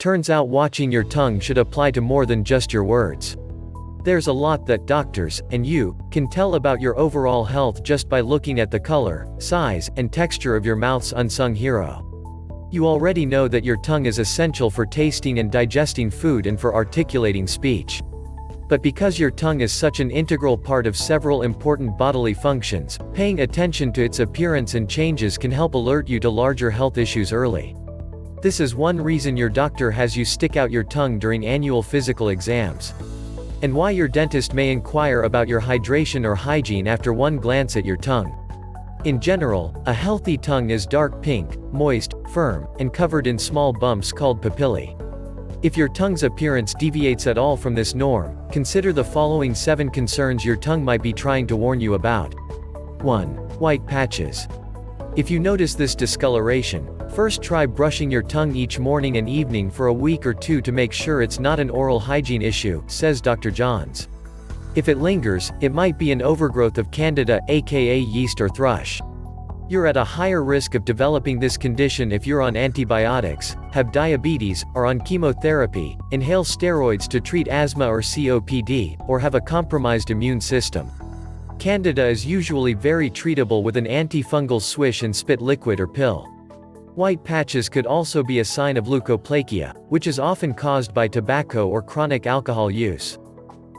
Turns out watching your tongue should apply to more than just your words. There's a lot that doctors, and you, can tell about your overall health just by looking at the color, size, and texture of your mouth's unsung hero. You already know that your tongue is essential for tasting and digesting food and for articulating speech. But because your tongue is such an integral part of several important bodily functions, paying attention to its appearance and changes can help alert you to larger health issues early. This is one reason your doctor has you stick out your tongue during annual physical exams. And why your dentist may inquire about your hydration or hygiene after one glance at your tongue. In general, a healthy tongue is dark pink, moist, firm, and covered in small bumps called papillae. If your tongue's appearance deviates at all from this norm, consider the following 7 concerns your tongue might be trying to warn you about. 1. White patches. If you notice this discoloration, first try brushing your tongue each morning and evening for a week or 2 to make sure it's not an oral hygiene issue, says Dr. Johns. If it lingers, it might be an overgrowth of candida, aka yeast or thrush. You're at a higher risk of developing this condition if you're on antibiotics, have diabetes, are on chemotherapy, inhale steroids to treat asthma or COPD, or have a compromised immune system. Candida is usually very treatable with an antifungal swish and spit liquid or pill. White patches could also be a sign of leukoplakia, which is often caused by tobacco or chronic alcohol use.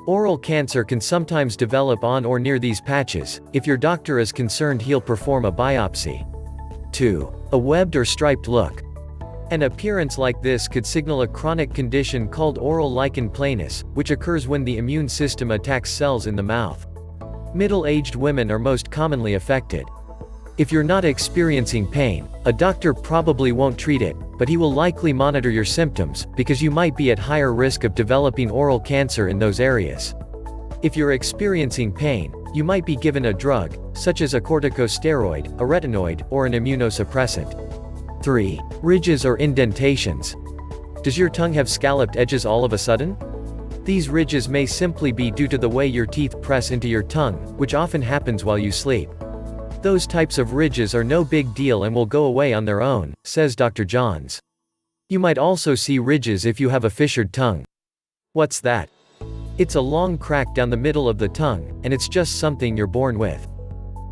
Oral cancer can sometimes develop on or near these patches. If your doctor is concerned, he'll perform a biopsy. 2. A webbed or striped look. An appearance like this could signal a chronic condition called oral lichen planus, which occurs when the immune system attacks cells in the mouth. Middle-aged women are most commonly affected. If you're not experiencing pain, a doctor probably won't treat it, but he will likely monitor your symptoms, because you might be at higher risk of developing oral cancer in those areas. If you're experiencing pain, you might be given a drug, such as a corticosteroid, a retinoid, or an immunosuppressant. 3. Ridges or indentations. Does your tongue have scalloped edges all of a sudden? These ridges may simply be due to the way your teeth press into your tongue, which often happens while you sleep. Those types of ridges are no big deal and will go away on their own, says Dr. Johns. You might also see ridges if you have a fissured tongue. What's that? It's a long crack down the middle of the tongue, and it's just something you're born with.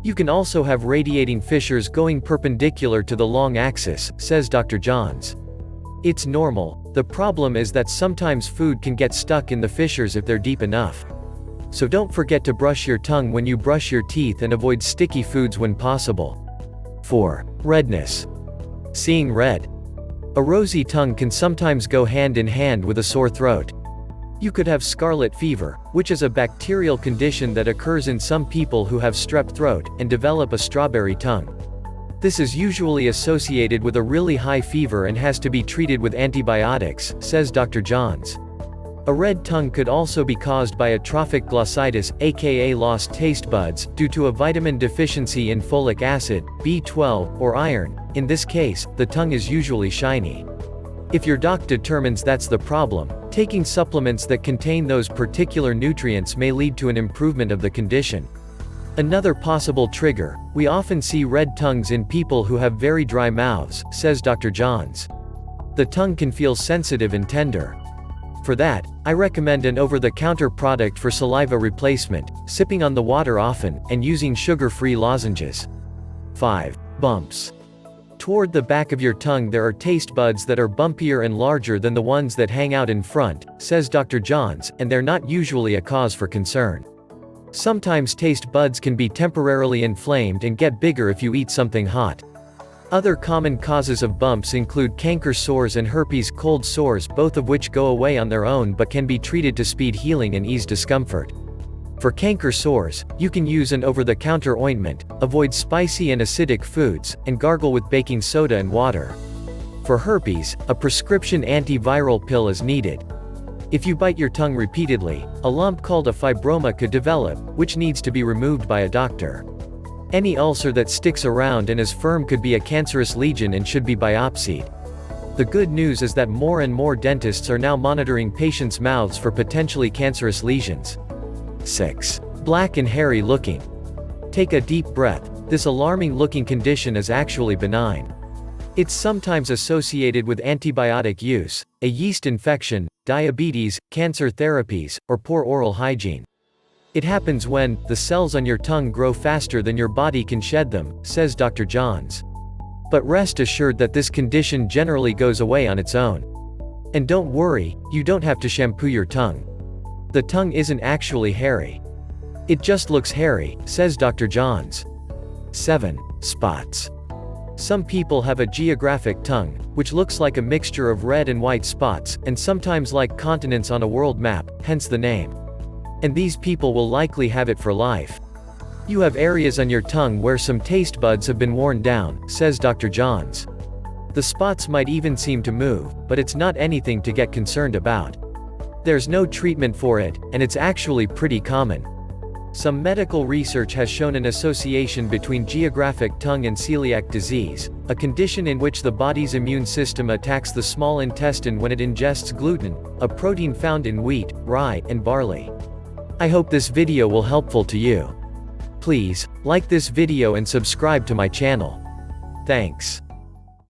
You can also have radiating fissures going perpendicular to the long axis, says Dr. Johns. It's normal. The problem is that sometimes food can get stuck in the fissures if they're deep enough. So don't forget to brush your tongue when you brush your teeth and avoid sticky foods when possible. 4. Redness. Seeing red. A rosy tongue can sometimes go hand in hand with a sore throat. You could have scarlet fever, which is a bacterial condition that occurs in some people who have strep throat, and develop a strawberry tongue. This is usually associated with a really high fever and has to be treated with antibiotics, says Dr. Johns. A red tongue could also be caused by atrophic glossitis, aka lost taste buds, due to a vitamin deficiency in folic acid, B12, or iron. In this case, the tongue is usually shiny. If your doc determines that's the problem, taking supplements that contain those particular nutrients may lead to an improvement of the condition. Another possible trigger: we often see red tongues in people who have very dry mouths, says Dr. Johns. The tongue can feel sensitive and tender. For that, I recommend an over-the-counter product for saliva replacement, sipping on the water often, and using sugar-free lozenges. 5. Bumps. Toward the back of your tongue there are taste buds that are bumpier and larger than the ones that hang out in front, says Dr. Johns, and they're not usually a cause for concern. Sometimes taste buds can be temporarily inflamed and get bigger if you eat something hot. Other common causes of bumps include canker sores and herpes cold sores, both of which go away on their own but can be treated to speed healing and ease discomfort. For canker sores, you can use an over-the-counter ointment, avoid spicy and acidic foods, and gargle with baking soda and water. For herpes, a prescription antiviral pill is needed. If you bite your tongue repeatedly, a lump called a fibroma could develop, which needs to be removed by a doctor. Any ulcer that sticks around and is firm could be a cancerous lesion and should be biopsied. The good news is that more and more dentists are now monitoring patients' mouths for potentially cancerous lesions. 6. Black and hairy looking. Take a deep breath. This alarming looking condition is actually benign. It's sometimes associated with antibiotic use, a yeast infection, diabetes, cancer therapies, or poor oral hygiene. It happens when the cells on your tongue grow faster than your body can shed them, says Dr. Johns. But rest assured that this condition generally goes away on its own. And don't worry, you don't have to shampoo your tongue. The tongue isn't actually hairy. It just looks hairy, says Dr. Johns. 7. Spots. Some people have a geographic tongue, which looks like a mixture of red and white spots, and sometimes like continents on a world map, hence the name. And these people will likely have it for life. You have areas on your tongue where some taste buds have been worn down, says Dr. Johns. The spots might even seem to move, but it's not anything to get concerned about. There's no treatment for it, and it's actually pretty common. Some medical research has shown an association between geographic tongue and celiac disease, a condition in which the body's immune system attacks the small intestine when it ingests gluten, a protein found in wheat, rye, and barley. I hope this video will helpful to you. Please, like this video and subscribe to my channel. Thanks.